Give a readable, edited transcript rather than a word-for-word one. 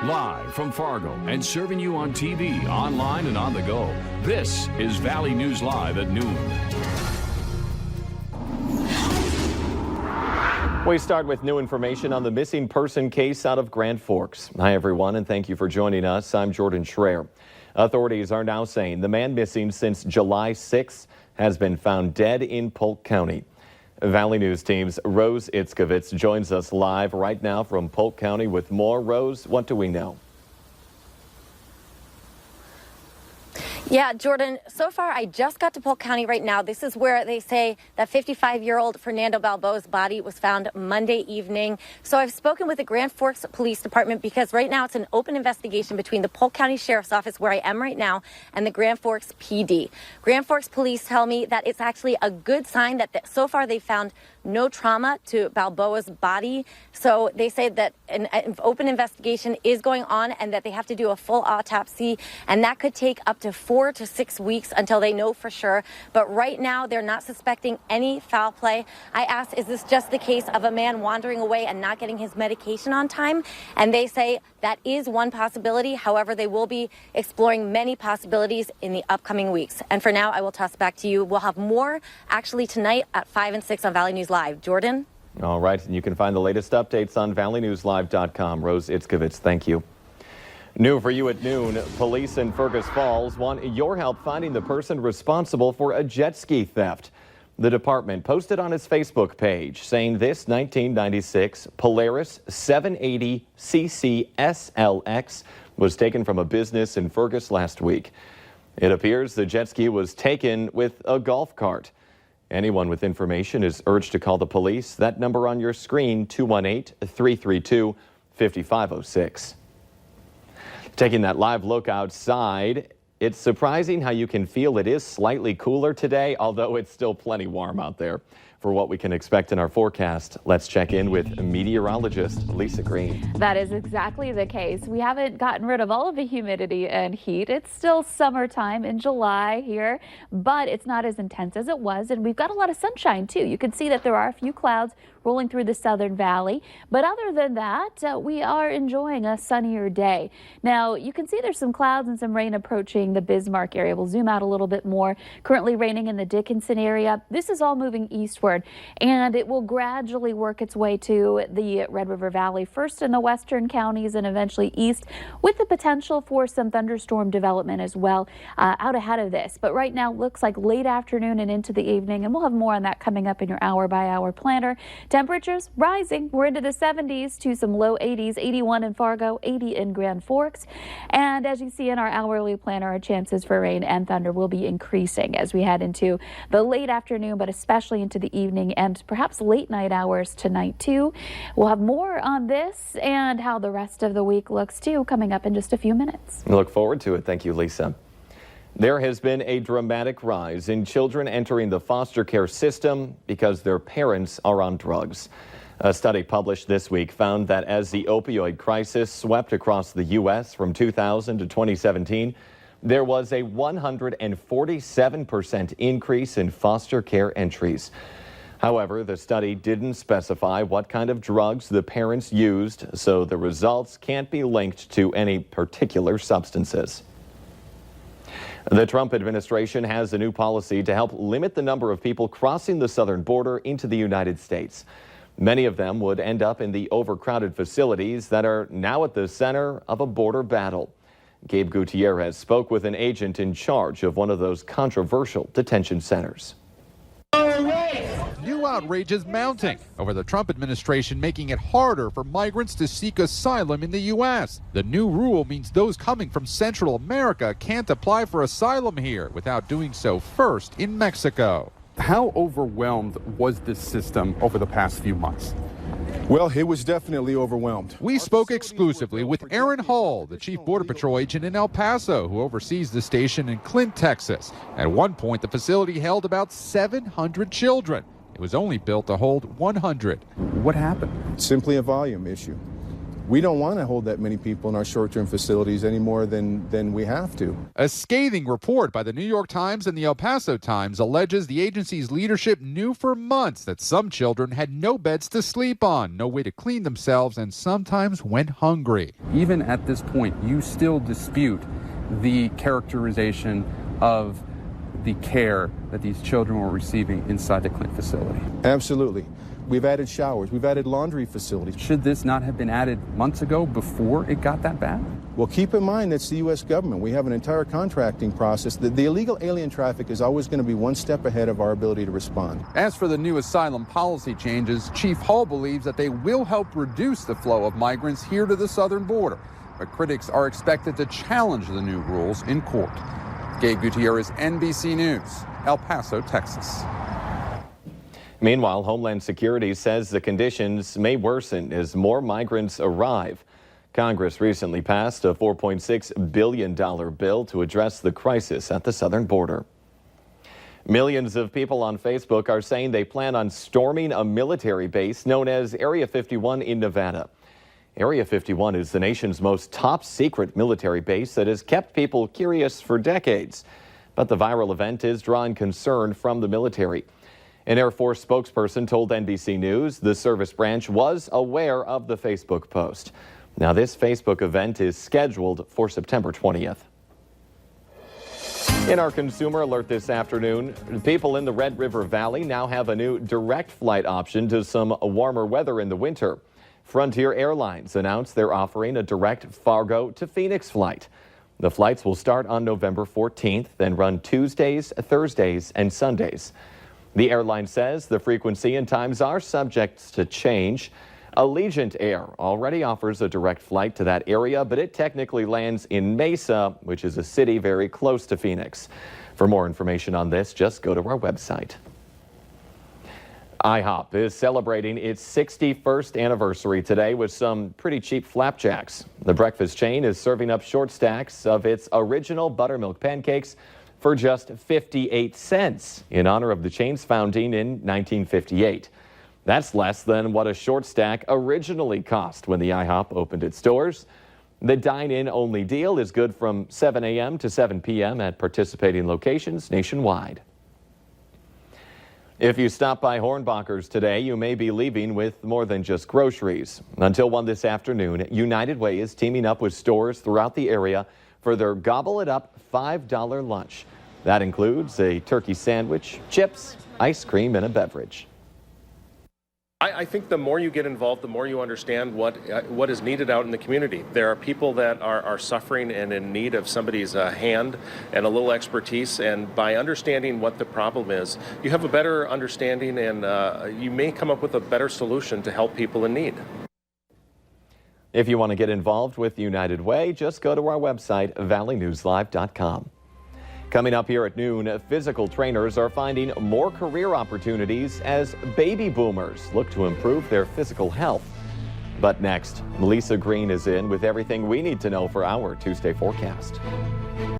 Live from Fargo and serving you on TV, online, and on the go. This is Valley News Live at noon. We start with new information on the missing person case out of Grand Forks. Hi, everyone, and thank you for joining us. I'm Jordan Schreier. Authorities are now saying the man missing since July 6th has been found dead in Polk County. Valley News Team's Rose Itzkovitz joins us live right now from Polk County with more. Rose, what do we know? Yeah, Jordan, so far I just got to Polk County right now. This is where they say that 55-year-old Fernando Balboa's body was found Monday evening. So I've spoken with the Grand Forks Police Department because right now it's an open investigation between the Polk County Sheriff's Office, where I am right now, and the Grand Forks PD. Grand Forks Police tell me that it's actually a good sign that so far they found no trauma to Balboa's body. So they say that an open investigation is going on and that they have to do a full autopsy, and that could take up to 4 to 6 weeks until they know for sure. But right now, they're not suspecting any foul play. I asked, is this just the case of a man wandering away and not getting his medication on time? And they say that is one possibility. However, they will be exploring many possibilities in the upcoming weeks. And for now, I will toss back to you. We'll have more actually tonight at 5 and 6 on Valley News Live. Jordan? All right, and you can find the latest updates on valleynewslive.com. Rose Itzkovitz, thank you. New for you at noon, police in Fergus Falls want your help finding the person responsible for a jet ski theft. The department posted on its Facebook page saying this 1996 Polaris 780 CC SLX was taken from a business in Fergus last week. It appears the jet ski was taken with a golf cart. Anyone with information is urged to call the police. That number on your screen, 218-332-5506. Taking that live look outside, it's surprising how you can feel it is slightly cooler today, although it's still plenty warm out there. For what we can expect in our forecast, let's check in with meteorologist Lisa Green. That is exactly the case. We haven't gotten rid of all of the humidity and heat. It's still summertime in July here, but it's not as intense as it was, and we've got a lot of sunshine too. You can see that there are a few clouds rolling through the southern valley, but other than that, we are enjoying a sunnier day. Now, you can see there's some clouds and some rain approaching the Bismarck area. We'll zoom out a little bit more. Currently raining in the Dickinson area. This is all moving eastward, and it will gradually work its way to the Red River Valley, first in the western counties and eventually east, with the potential for some thunderstorm development as well out ahead of this. But right now, looks like late afternoon and into the evening, and we'll have more on that coming up in your hour-by-hour planner. Temperatures rising. We're into the 70s to some low 80s, 81 in Fargo, 80 in Grand Forks. And as you see in our hourly planner, our chances for rain and thunder will be increasing as we head into the late afternoon, but especially into the evening and perhaps late night hours tonight too. We'll have more on this and how the rest of the week looks too coming up in just a few minutes. I look forward to it. Thank you, Lisa. There has been a dramatic rise in children entering the foster care system because their parents are on drugs. A study published this week found that as the opioid crisis swept across the U.S. from 2000 to 2017, there was a 147% increase in foster care entries. However, the study didn't specify what kind of drugs the parents used, so the results can't be linked to any particular substances. The Trump administration has a new policy to help limit the number of people crossing the southern border into the United States. Many of them would end up in the overcrowded facilities that are now at the center of a border battle. Gabe Gutierrez spoke with an agent in charge of one of those controversial detention centers. New outrage is mounting over the Trump administration making it harder for migrants to seek asylum in the U.S. The new rule means those coming from Central America can't apply for asylum here without doing so first in Mexico. How overwhelmed was this system over the past few months? Well, it was definitely overwhelmed. We spoke exclusively with Aaron Hall, the chief Border Patrol agent in El Paso, who oversees the station in Clint, Texas. At one point, the facility held about 700 children. It was only built to hold 100. What happened? Simply a volume issue. We don't want to hold that many people in our short-term facilities any more than we have to. A scathing report by the New York Times and the El Paso Times alleges the agency's leadership knew for months that some children had no beds to sleep on, no way to clean themselves, and sometimes went hungry. Even at this point, you still dispute the characterization of the care that these children were receiving inside the Clint facility. Absolutely. We've added showers. We've added laundry facilities. Should this not have been added months ago before it got that bad? Well, keep in mind that's the U.S. government. We have an entire contracting process. The illegal alien traffic is always going to be one step ahead of our ability to respond. As for the new asylum policy changes, Chief Hull believes that they will help reduce the flow of migrants here to the southern border. But critics are expected to challenge the new rules in court. Gabe Gutierrez, NBC News, El Paso, Texas. Meanwhile, Homeland Security says the conditions may worsen as more migrants arrive. Congress recently passed a $4.6 billion bill to address the crisis at the southern border. Millions of people on Facebook are saying they plan on storming a military base known as Area 51 in Nevada. Area 51 is the nation's most top-secret military base that has kept people curious for decades. But the viral event is drawing concern from the military. An Air Force spokesperson told NBC News the service branch was aware of the Facebook post. Now, this Facebook event is scheduled for September 20th. In our consumer alert this afternoon, people in the Red River Valley now have a new direct flight option to some warmer weather in the winter. Frontier Airlines announced they're offering a direct Fargo to Phoenix flight. The flights will start on November 14th and run Tuesdays, Thursdays, and Sundays. The airline says the frequency and times are subject to change. Allegiant Air already offers a direct flight to that area, but it technically lands in Mesa, which is a city very close to Phoenix. For more information on this, just go to our website. IHOP is celebrating its 61st anniversary today with some pretty cheap flapjacks. The breakfast chain is serving up short stacks of its original buttermilk pancakes for just 58 cents in honor of the chain's founding in 1958. That's less than what a short stack originally cost when the IHOP opened its doors. The dine-in only deal is good from 7 a.m. to 7 p.m. at participating locations nationwide. If you stop by Hornbacher's today, you may be leaving with more than just groceries. Until 1 this afternoon, United Way is teaming up with stores throughout the area for their Gobble It Up $5 lunch. That includes a turkey sandwich, chips, ice cream, and a beverage. I think the more you get involved, the more you understand what is needed out in the community. There are people that are suffering and in need of somebody's hand and a little expertise, and by understanding what the problem is, you have a better understanding, and you may come up with a better solution to help people in need. If you want to get involved with United Way, just go to our website, valleynewslive.com. Coming up here at noon, physical trainers are finding more career opportunities as baby boomers look to improve their physical health. But next, Melissa Green is in with everything we need to know for our Tuesday forecast.